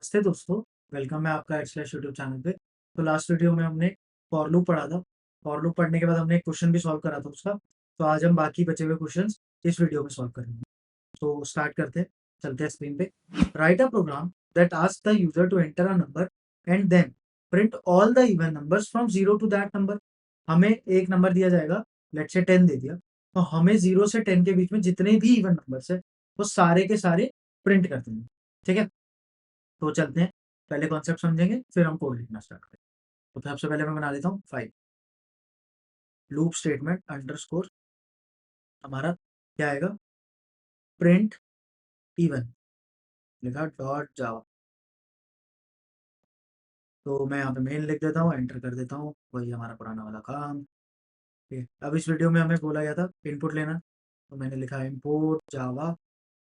नमस्ते दोस्तों, वेलकम है आपका एक्सलेश यूट्यूब चैनल पे। तो लास्ट वीडियो में हमने फॉर लूप पढ़ा था। फॉर लूप पढ़ने के बाद हमने एक क्वेश्चन भी सॉल्व करा था उसका। तो आज हम बाकी बचे हुए क्वेश्चंस इस वीडियो में सॉल्व करेंगे। तो स्टार्ट करते हैं, चलते हैं स्क्रीन पे। Write a program that asks the user to enter a number and then print all the even numbers from 0 to that number. हमें एक नंबर दिया जाएगा, लेट्स से 10 दे दिया, तो हमें 0 से 10 के बीच में जितने भी इवन नंबर्स है वो सारे के सारे प्रिंट कर देंगे। ठीक है, तो चलते हैं, पहले कॉन्सेप्ट समझेंगे फिर हम कोड लिखना स्टार्ट करें। तो सबसे पहले मैं बना लेता हूँ फाइल लूप स्टेटमेंट अंडरस्कोर, हमारा क्या आएगा, प्रिंट इवन, लिखा डॉट जावा। तो मैं यहाँ पे मेन लिख देता हूँ, एंटर कर देता हूँ, वही हमारा पुराना वाला काम। ठीक है, अब इस वीडियो में हमें बोला गया था इनपुट लेना, तो मैंने लिखा input Java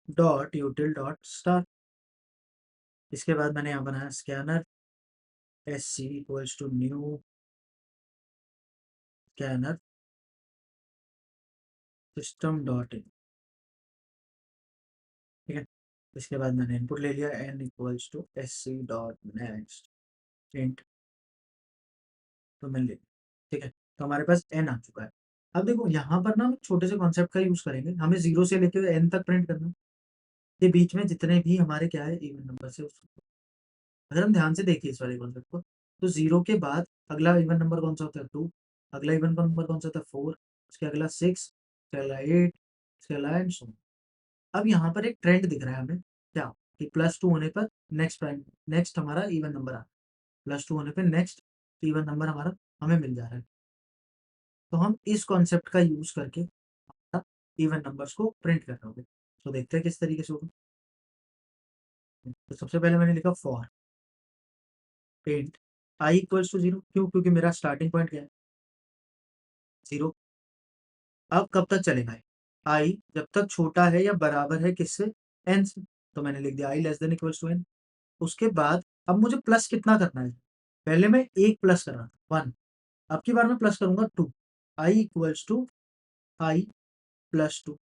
dot util dot star. इसके बाद मैंने यहाँ बनाया scanner S C equals to new scanner system dot in. ठीक है, इसके बाद मैंने इनपुट ले लिया N equals to S C dot next int, तो मैंने ले लिया। ठीक है, तो हमारे पास एन आ चुका है। अब देखो यहाँ पर ना हम छोटे से कॉन्सेप्ट का यूज करेंगे, हमें जीरो से लेकर एन तक प्रिंट करना है। ये बीच में जितने भी हमारे क्या है इवन नंबर से उसको, अगर हम ध्यान से देखिए इस वाले कॉन्सेप्ट को, तो जीरो के बाद अगला इवन नंबर कौन सा होता है, टू। अगला इवन नंबर कौन सा होता है, फोर। उसके अगला सिक्स, उसके अगला एट, उसके अगला एंड सो। अब यहाँ पर एक ट्रेंड दिख रहा है हमें, क्या, कि प्लस टू होने पर नेक्स्ट नेक्स्ट हमारा इवन नंबर आ, प्लस टू होने पर नेक्स्ट इवन नंबर हमारा हमें मिल जा रहा है। तो हम इस कॉन्सेप्ट का यूज करके इवन नंबर्स को प्रिंट कर रहे होंगे। तो देखते हैं किस तरीके से होगा। तो सबसे पहले मैंने लिखा for print I equals to zero, क्यों, क्योंकि मेरा स्टार्टिंग पॉइंट क्या है, जीरो। अब कब तक चलेगा आई, जब तक छोटा है या बराबर है किससे, एन से। तो मैंने लिख दिया I less than equals to N. उसके बाद अब मुझे प्लस कितना करना है, पहले मैं एक प्लस कर रहा था, वन। अब की बार मैं प्लस करूंगा two, I equals to I plus two.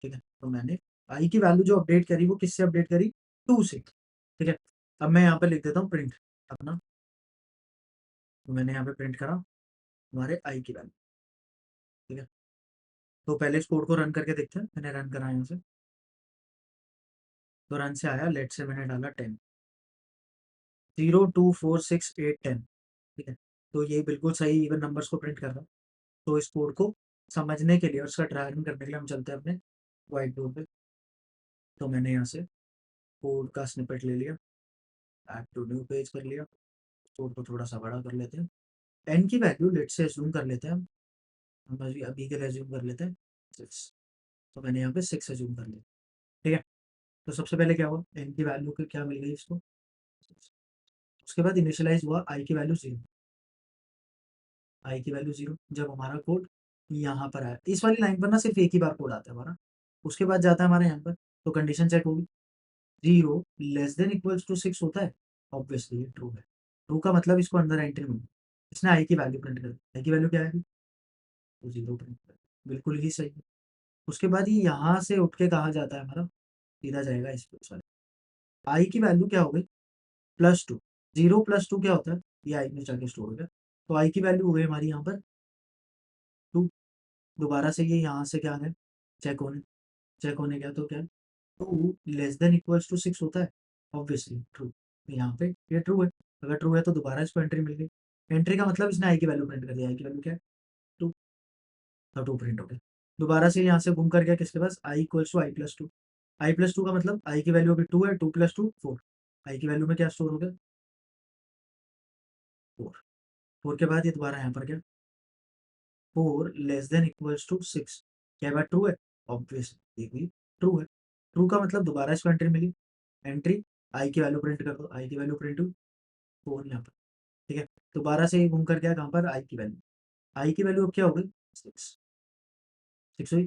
ठीक है, तो मैंने आई की वैल्यू जो अपडेट करी वो किससे अपडेट करी, टू से। ठीक है, अब मैं यहाँ पे लिख देता हूँ प्रिंट अपना, तो मैंने यहाँ पे प्रिंट करा हमारे आई की वैल्यू। ठीक है, तो पहले इस कोड को रन करके देखते हैं, मैंने रन करा यहाँ से, तो रन से आया, लेट से मैंने डाला 10, 0 2 4 6 8 10। ठीक है, तो ये बिल्कुल सही इवन नंबर्स को प्रिंट कर रहा है। तो इस कोड को समझने के लिए और उसका ट्राई रन करने के लिए हम चलते हैं अपने व्हाइट बोर्ड पे। तो मैंने यहाँ से कोड का स्निपेट ले लिया, ऐड टू न्यू पेज कर लिया, कोड को थोड़ा सा बड़ा कर लेते हैं, एन की वैल्यू लेट से अज्यूम कर लेते हैं हम अभी अभी के लिए अज्यूम कर लेते हैं सिक्स। तो मैंने यहाँ पे सिक्स अज्यूम कर लिया। ठीक है, तो सबसे पहले क्या हुआ, एन की वैल्यू को क्या मिल गई इसको, उसके बाद इनिशियलाइज हुआ आई की वैल्यू जीरो। आई की वैल्यू जीरो, जब हमारा कोड यहाँ पर आया, इस वाली लाइन पर ना सिर्फ एक ही बार कोड आता है हमारा, उसके बाद जाता है हमारे यहाँ पर, तो कंडीशन चेक होगी, zero less than equals to six होता है, ऑब्वियसली ये ट्रू है। ट्रू का मतलब इसको अंदर एंट्री मिली, इसने आई की वैल्यू प्रिंट कर, आई की वैल्यू क्या है, तो जीरो प्रिंट कर, बिल्कुल ही सही है। उसके बाद ये यहाँ से उठ के कहाँ जाता है हमारा, सीधा जाएगा इस पे, सॉरी, आई की वैल्यू क्या हो गई, plus two. Zero plus two क्या होता है, ये आई में जाके स्टोर हो गया, तो आई की वैल्यू हो गई हमारी यहाँ पर टू। दोबारा से ये यहाँ से क्या है, चेक होने, चेक होने गया, तो क्या, two less than equals to six होता है, ऑब्वियसली ट्रू। यहाँ पे ये ट्रू है, अगर ट्रू है तो दोबारा इसको एंट्री मिल गई। एंट्री का मतलब इसने आई की वैल्यू प्रिंट कर दिया, आई की वैल्यू क्या है, टू, तो टू प्रिंट हो गया। दोबारा से यहाँ से घूम कर गया किसके पास, i equals to I plus two. I plus two का मतलब आई की वैल्यू अभी टू है, two plus two four, i की वैल्यू में क्या स्टोर हो गया, फोर। फोर के बाद ये दोबारा यहाँ पर क्या, four less than equals to six, क्या बात ट्रू है, ऑब्वियसली ये भी ट्रू है। ट्रू का मतलब दोबारा इसको एंट्री मिली, एंट्री आई की वैल्यू प्रिंट कर दो, आई की वैल्यू प्रिंट हुई फोर यहाँ पर। ठीक है, दोबारा से ये घूम कर गया कहाँ पर, आई की वैल्यू, आई की वैल्यू अब क्या हो गई, सिक्स। सिक्स हुई,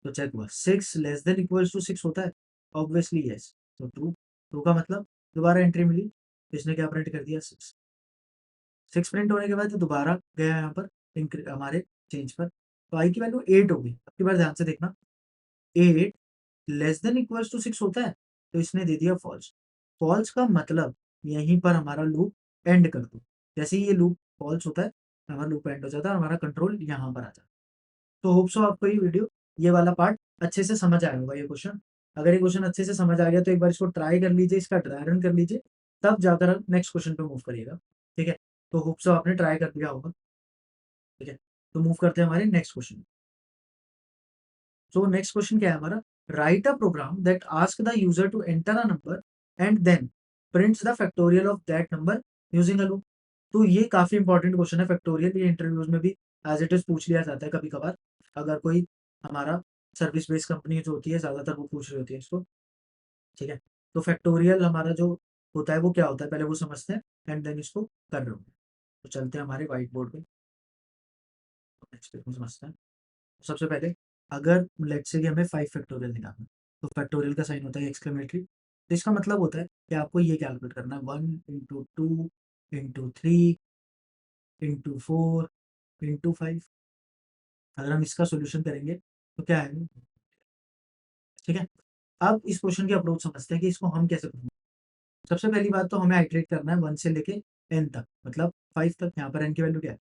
तो चेक हुआ six less than equals to six होता है, ऑब्वियसली यस, तो ट्रू। ट्रू का मतलब दोबारा एंट्री मिली, इसने क्या प्रिंट कर दिया, सिक्स। सिक्स प्रिंट होने के बाद ये दोबारा गया यहाँ पर हमारे चेंज पर, तो आई की वैल्यू एट हो गई। अब की बार ध्यान से देखना, eight less than equals to six होता है, तो इसने दे दिया फॉल्स। फॉल्स का मतलब यहीं पर हमारा लूप एंड कर दो। जैसे ही ये लूप फॉल्स होता है, हमारा लूप एंड हो जाता है और हमारा कंट्रोल यहाँ पर आ जाता है। तो होप सो आपको ये वीडियो, ये वाला पार्ट अच्छे से समझ आया होगा ये क्वेश्चन। अगर ये क्वेश्चन अच्छे से समझ आ गया तो एक बार इसको ट्राई कर लीजिए, इसका ड्राई रन कर लीजिए, तब जाकर आप नेक्स्ट क्वेश्चन पे मूव करिएगा। ठीक है, तो होप सो आपने ट्राई कर लिया होगा। ठीक है, तो मूव करते हैं हमारे next question. So next question क्या है हमारा, write a program that ask the user to enter a number and then prints the factorial of that number using a loop. तो ये काफी इंपॉर्टेंट क्वेश्चन है, फैक्टोरियल ये इंटरव्यूज में भी एज इट इज पूछ लिया जाता है कभी कभार। अगर कोई हमारा सर्विस बेस्ड कंपनी जो होती है ज्यादातर वो पूछ रही होती है इसको। ठीक है, तो फैक्टोरियल हमारा जो होता है वो क्या होता है पहले वो समझते हैं, एंड देन इसको कर रहे होंगे। तो चलते हैं हमारे व्हाइट बोर्ड पे, नेक्स्ट पे समझते हैं। सबसे पहले अगर लेट्स से कि हमें 5 फैक्टोरियल निकालना है, तो फैक्टोरियल का साइन होता है एक्सक्लेमेटरी। तो इसका मतलब होता है कि आपको ये कैलकुलेट करना है 1 इंटू 2 इंटू 3 इंटू 4 इंटू 5। अगर हम इसका सोल्यूशन करेंगे तो क्या है। ठीक है, अब इस क्वेश्चन की अप्रोच समझते हैं कि इसको हम कैसे करेंगे। सबसे पहली बात तो हमें आइट्रेट करना है 1 से लेके n तक, मतलब 5 तक। यहाँ पर n की वैल्यू क्या है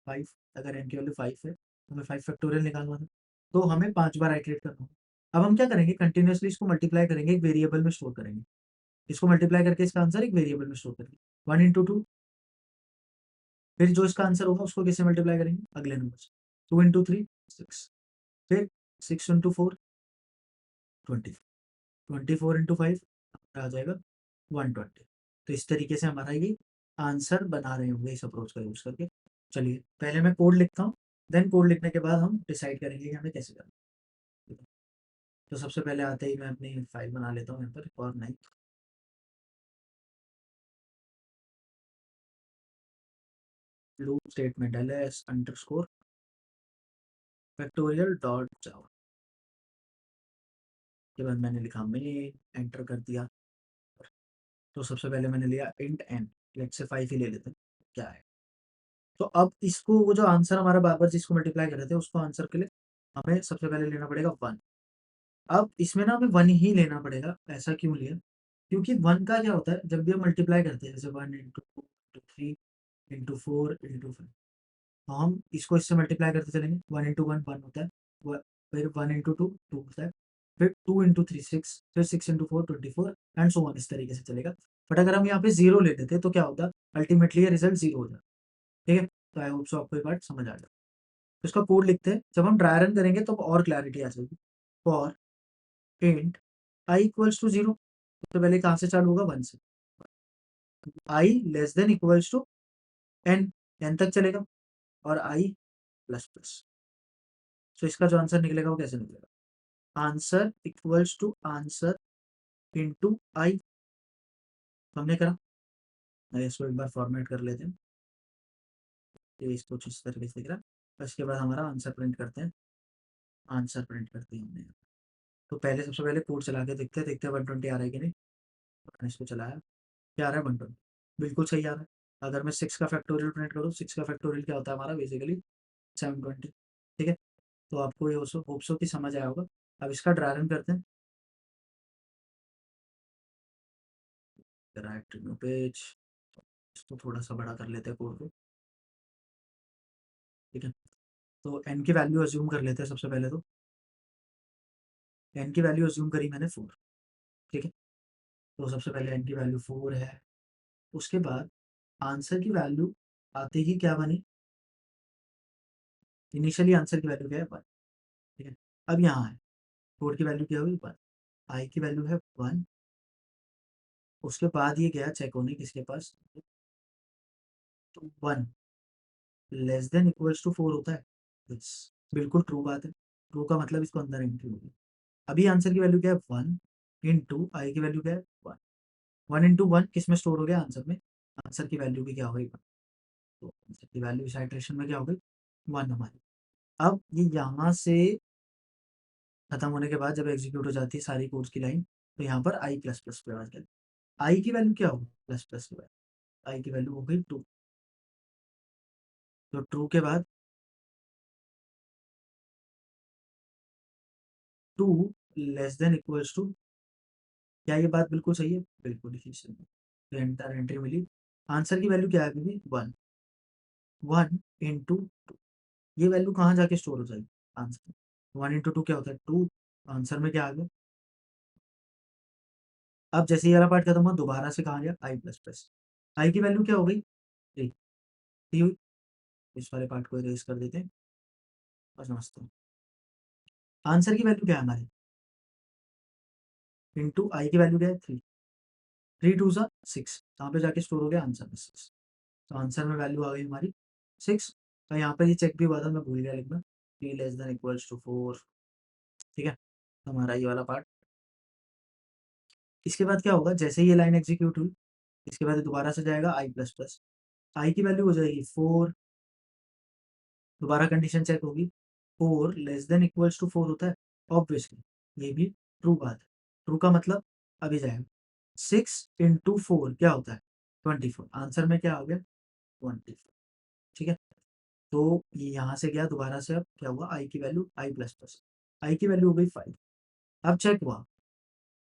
5, अगर n की वैल्यू 5 है तो हमें 5 फैक्टोरियल निकालना है, तो हमें 5 बार आइट्रेट करना होगा। अब हम क्या करेंगे, कंटिन्यूअसली इसको मल्टीप्लाई करेंगे, एक वेरिएबल में स्टोर करेंगे। इसको मल्टीप्लाई करके इसका आंसर एक वेरिएबल में स्टोर करेंगे, 1 इंटू 2। फिर जो इसका आंसर होगा उसको किससे मल्टीप्लाई करेंगे, अगले नंबर से, 2 इंटू 3 6। फिर 6 इंटू 4 20, 24 इंटू 5 आ जाएगा 120। तो इस तरीके से हमारा ये आंसर बना रहे होंगे इस अप्रोच का यूज करके। चलिए पहले मैं कोड लिखता हूँ, देन कोड लिखने के बाद हम डिसाइड करेंगे कि हमें कैसे करना है। तो सबसे पहले आते ही मैं अपनी फाइल बना लेता हूँ यहाँ पर, और नहीं loop statement ls underscore factorial dot जावा के बाद मैंने लिखा मेन, एंटर कर दिया। तो सबसे पहले मैंने लिया इंट n, लेट्स से 5 ही ले लेते हैं क्या है। तो अब इसको वो जो आंसर हमारा बार बार जिसको मल्टीप्लाई कर रहे थे उसको आंसर के लिए हमें सबसे पहले लेना पड़ेगा 1। अब इसमें ना हमें 1 ही लेना पड़ेगा, ऐसा क्यों लिया, क्योंकि 1 का क्या होता है जब भी हम मल्टीप्लाई करते हैं, जैसे 1 इंटू 2 इंटू 3 इंटू 4 इंटू 5, तो हम इसको इससे मल्टीप्लाई करते चलेंगे। 1 इंटू 1 1 होता है, फिर 1 इंटू 2 2 होता है, फिर 2 इंटू 3 6, फिर 6 इंटू 4 24 एंड सो ऑन, इस तरीके से चलेगा। बट अगर हम यहाँ पे जीरो ले लेते तो क्या होता, अल्टीमेटली ये रिजल्ट जीरो हो जाता। ठीक है, तो आई होप सो आपको ये बात समझ आ जाए। तो इसका कोड लिखते हैं, जब हम ड्राई रन करेंगे तो और क्लैरिटी आ जाएगी। For int I equals to zero, तो पहले कहाँ से चालू होगा 1 से, i less than equals to n, n तक चलेगा, और आई प्लस प्लस। तो इसका जो आंसर निकलेगा वो कैसे निकलेगा, answer equals to answer into i. हमने करा, मैं इसको एक बार फॉर्मेट कर लेते हैं, ये इसको इस तरीके से दिख रहा है। इसके बाद हमारा आंसर प्रिंट करते हैं, आंसर प्रिंट करते हैं हमने। तो पहले सबसे पहले कोड चला के देखते हैं, देखते हैं 120 आ रहा है कि नहीं। मैंने इसको चलाया, क्या आ रहा है 120, बिल्कुल सही आ रहा है। अगर मैं 6 का फैक्टोरियल प्रिंट करूँ, 6 का फैक्टोरियल क्या होता है हमारा बेसिकली 720। ठीक है, तो आपको ये होप्सो की समझ आया होगा। अब इसका ड्राई रन करते हैं, राइट न्यू पेज, इसको थोड़ा सा बड़ा कर लेते हैं कोड को। ठीक है, तो एन की वैल्यू अज्यूम कर लेते हैं सबसे पहले। तो एन की वैल्यू अज्यूम करी मैंने 4। ठीक है, तो सबसे पहले एन की वैल्यू 4 है। उसके बाद आंसर की वैल्यू आते ही क्या बनी, इनिशियली आंसर की वैल्यू क्या है 1। ठीक है, अब यहाँ है कोड की वैल्यू क्या हुई 1, आई की वैल्यू है 1। उसके बाद ये गया चेक होने किसके पास, तो 1 लेस देन इक्वल्स टू 4 होता है। Yes, बिल्कुल ट्रू बात है, ट्रू का मतलब इसको अंदर एंट्री होगी। अभी आंसर की वैल्यू क्या है 1 इंटू आई की वैल्यू क्या है 1। 1 इंटू 1 किस में स्टोर हो गया, आंसर में। आंसर की वैल्यू भी क्या हो गई 1, तो आंसर की वैल्यू इस आइट्रेशन में क्या हो गई 1 हमारी। अब ये यहाँ से खत्म होने के बाद जब एग्जीक्यूट हो जाती है सारी कोड्स की लाइन, तो यहाँ पर आई प्लस प्लस पे आ जाती है। आई की वैल्यू क्या होगी प्लस प्लस के बाद, आई की वैल्यू हो गई 2। तो ट्रू के बाद 2 लेस देन इक्वल्स टू क्या ये बात बिल्कुल सही है? बिल्कुल ही सही है। तो एंटर एंट्री मिली। आंसर की वैल्यू क्या है अभी? 1। 1 इंटू, ये वैल्यू कहाँ जाके स्टोर हो जाएगी? आंसर। 1 इंटू 2 क्या होता है? 2। आंसर में क्या आ गया? अब जैसे ये वाला पार्ट खत्म हुआ, दोबारा से कहाँ गया? आई प्लस प्लस। आई की वैल्यू क्या हो गई? 3। 3 हुई। इस वाले पार्ट को इरेज कर देते हैं और समझते हैं। आंसर की वैल्यू क्या है हमारी? इंटू आई की वैल्यू क्या है? 3। 3 टू सा 6, कहाँ पे जाके स्टोर हो गया? आंसर में 6। तो आंसर में वैल्यू आ गई हमारी 6। और यहाँ पर ये चेक भी हुआ था, मैं भूल गया लिखना, 3 लेस देन इक्वल्स टू 4। ठीक है, तो हमारा ये वाला पार्ट। इसके बाद क्या होगा? जैसे ही ये लाइन एग्जीक्यूट हुई, इसके बाद दोबारा से जाएगा आई प्लस प्लस। आई की वैल्यू हो जाएगी 4। दोबारा कंडीशन चेक होगी, 4 लेस देन इक्वल्स टू 4 होता है ऑब्वियसली, ये भी ट्रू बात है। ट्रू का मतलब अभी जाएगा 6 इंटू 4 क्या होता है? 24। आंसर में क्या हो गया? 24। ठीक है, तो ये यहाँ से गया, दोबारा से अब क्या हुआ? आई की वैल्यू आई प्लस प्लस, आई की वैल्यू हो गई 5। अब चेक हुआ,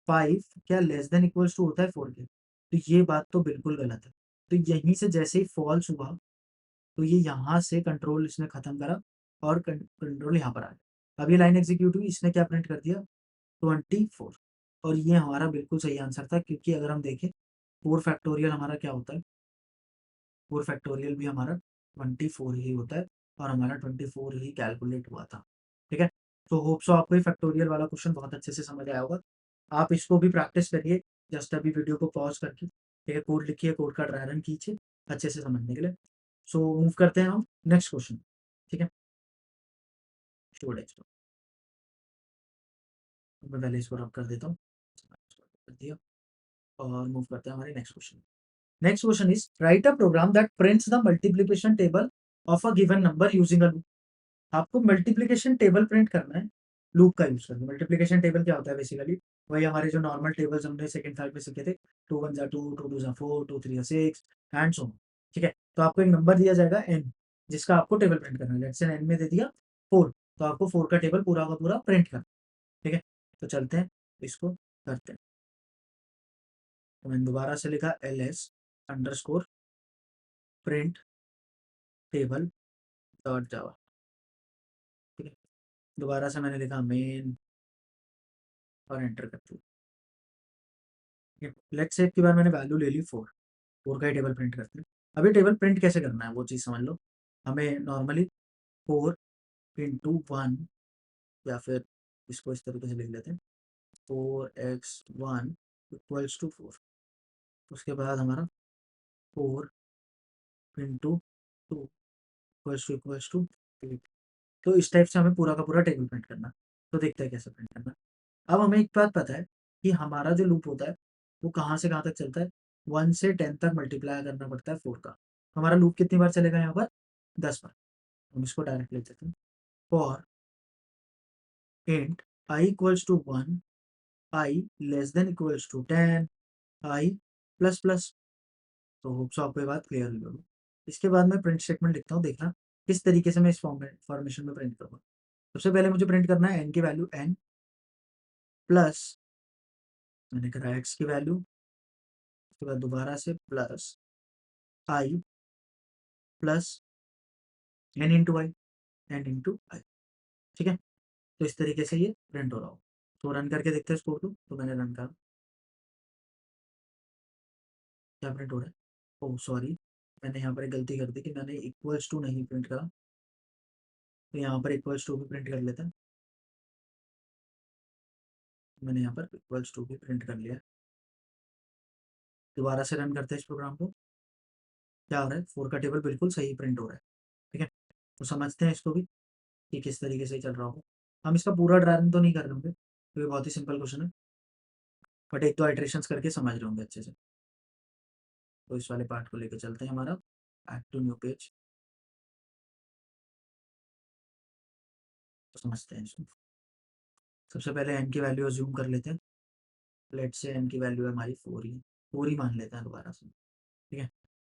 5 क्या लेस देन इक्वल्स टू होता है 4 के? तो ये बात तो बिल्कुल गलत है। तो यहीं से जैसे ही फॉल्स हुआ, तो ये यहाँ से कंट्रोल इसने खत्म करा और कंट्रोल यहाँ पर आ गया। अब ये लाइन एग्जीक्यूट हुई, इसने क्या प्रिंट कर दिया? 24। और ये हमारा बिल्कुल सही आंसर था, क्योंकि अगर हम देखें 4 फैक्टोरियल हमारा क्या होता है? 4 फैक्टोरियल भी हमारा 24 ही होता है, और हमारा 24 ही कैलकुलेट हुआ था। ठीक है, तो होप सो आपको ये फैक्टोरियल वाला क्वेश्चन बहुत अच्छे से समझ आया होगा। आप इसको भी प्रैक्टिस करिए, जस्ट अभी वीडियो को पॉज करके, ठीक है, कोड लिखिए, कोड का ड्राई रन कीजिए अच्छे से समझने के लिए। सो मूव करते हैं हम नेक्स्ट क्वेश्चन। ठीक है, शो नेक्स्ट। मैं पहले इसको रब कर देता हूँ, कर दिया, और मूव करते हैं हमारे next question. Next question is write a program that prints the multiplication table of a given number using a loop. आपको मल्टीप्लिकेशन टेबल प्रिंट करना है लूप का यूज करके। मल्टीप्लिकेशन टेबल क्या होता है? बेसिकली वही हमारे जो नॉर्मल टेबल्स हमने सेकंड थर्ड में सीखे थे, 2 1 जा 2, 2 2 जा 4, 2 3 जा 6 एंड सो। ठीक है, तो आपको एक नंबर दिया जाएगा n, जिसका आपको टेबल प्रिंट करना है। लेट्स से n में दे दिया 4, तो आपको 4 का टेबल पूरा का पूरा प्रिंट करना। ठीक है, तो चलते हैं, इसको करते हैं। तो मैंने दोबारा से लिखा ls underscore print table dot जावा। ठीक है, दोबारा से मैंने लिखा मेन और एंटर कर दिया। लेट्स से की बार मैंने वैल्यू ले ली 4, 4 का ही टेबल प्रिंट करते हैं। अभी टेबल प्रिंट कैसे करना है वो चीज़ समझ लो। हमें नॉर्मली 4 इंटू 1, या फिर इसको इस तरीके से लिख लेते हैं, 4x1 इक्वल्स टू 4। उसके बाद हमारा 4 इंटू 2 इक्वल्स टू 8। तो इस टाइप से हमें पूरा का पूरा टेबल प्रिंट करना है। तो देखते हैं कैसे प्रिंट करना है। अब हमें एक बात पता है कि हमारा जो लूप होता है वो कहाँ से कहाँ तक चलता है? 1 से 10 तक मल्टीप्लाई करना पड़ता है 4 का। हमारा लूप कितनी बार चलेगा यहाँ पर? 10 बार। हम इसको डायरेक्ट लिख देते हैं, for int I equals to 1, I less than equals to 10, I plus plus. तो होप सो आपको ये बात क्लियर हुई होगी। इसके बाद मैं प्रिंट स्टेटमेंट लिखता हूँ, देखना किस तरीके से मैं इस फॉर्मेशन में प्रिंट करूँगा। सबसे पहले मुझे प्रिंट करना है n की वैल्यू n प्लस, मैंने करा x की वैल्यू, उसके बाद दोबारा से प्लस आई प्लस n इंटू आई, n इंटू आई। ठीक है, तो इस तरीके से ये प्रिंट हो रहा हो। तो रन करके देखते हैं इस कोड को। तो मैंने रन करा, क्या प्रिंट हो रहा है? ओह सॉरी, मैंने यहाँ पर एक गलती कर दी कि मैंने इक्वल्स टू नहीं प्रिंट करा। तो यहाँ पर इक्वल्स टू भी प्रिंट कर लेते हैं। मैंने यहाँ पर इक्वल्स टू भी प्रिंट कर लिया। दोबारा से रन करते हैं इस प्रोग्राम को। क्या हो रहा है? 4 का टेबल बिल्कुल सही प्रिंट हो रहा है। ठीक है, तो समझते हैं इसको भी कि किस तरीके से चल रहा होगा। हम इसका पूरा ड्राई रन तो नहीं कर रहे होंगे, तो ये बहुत ही सिंपल क्वेश्चन है, बट एक दो आइट्रेशंस करके समझ रहे होंगे अच्छे से। तो इस वाले पार्ट को लेकर चलते हैं हमारा ऐड टू न्यू पेज, तो समझते हैं इसको। सबसे पहले n की वैल्यू अज्यूम कर लेते हैं। लेट से n की वैल्यू है हमारी 4 ही, 4 ही मान लेते हैं दोबारा से। ठीक है,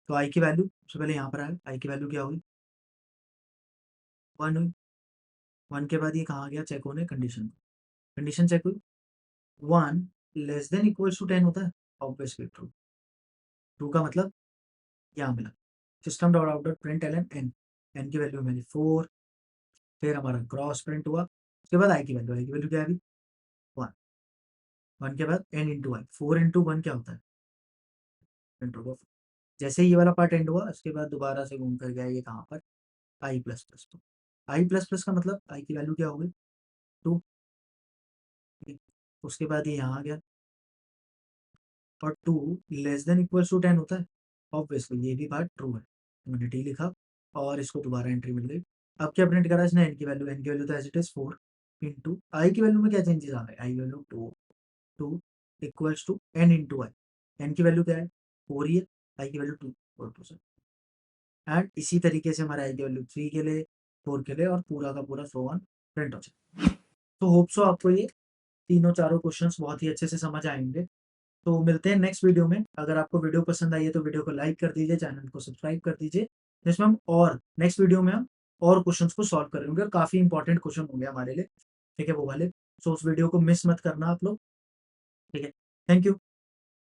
तो i की वैल्यू सबसे पहले यहाँ पर आए, i की वैल्यू क्या हुई? 1 हुई। 1 के बाद ये कहाँ गया चेक होने? कंडीशन, कंडीशन चेक हुई, 1 लेस देन इक्वल्स टू 10 होता है, ऑब्वियसली ट्रू। ट्रू का मतलब यहाँ मिला। System dot out dot print L N की वैल्यू मिली 4, फिर हमारा क्रॉस प्रिंट हुआ, उसके बाद आई की वैल्यू क्या आ गई 1, 1 के बाद एन इंटू आई, 4 इंटू 1 क्या होता है इंटू 4। जैसे ही ये वाला पार्ट एंड हुआ उसके बाद दोबारा से घूम कर गया ये कहाँ पर आई प्लस प्लस पर। आई प्लस प्लस का मतलब आई की वैल्यू क्या हो गई 2, उसके बाद ये यहाँ आ गया और 2 लेस देन इक्वल्स टू 10 होता है, ऑब्वियसली ये भी पार्ट ट्रू है। तो मैंने टी लिखा और इसको दोबारा एंट्री मिल गई। अब क्या प्रिंट करा इसने एन की वैल्यू तो as it is 4 into i की वैल्यू में क्या चेंजेस आ गए, i value 2 equals to n into i, n की वैल्यू क्या है 4 ही है, आई की वैल्यू 2 और 2 से एंड इसी तरीके से हमारा आई की वैल्यू 3 के लिए 4 के लिए और पूरा का पूरा सो ऑन प्रिंट हो जाए। तो होप सो आपको ये तीनों चारों क्वेश्चंस बहुत ही अच्छे से समझ आएंगे। तो मिलते हैं नेक्स्ट वीडियो में। अगर आपको वीडियो पसंद आई है तो वीडियो को लाइक कर दीजिए, चैनल को सब्सक्राइब कर दीजिए, जिसमें हम और नेक्स्ट वीडियो में हम और क्वेश्चंस को सॉल्व करेंगे और काफ़ी इंपॉर्टेंट क्वेश्चन होंगे हमारे लिए, ठीक है वो वाले। सो उस वीडियो को मिस मत करना आप लोग, ठीक है। Thank you.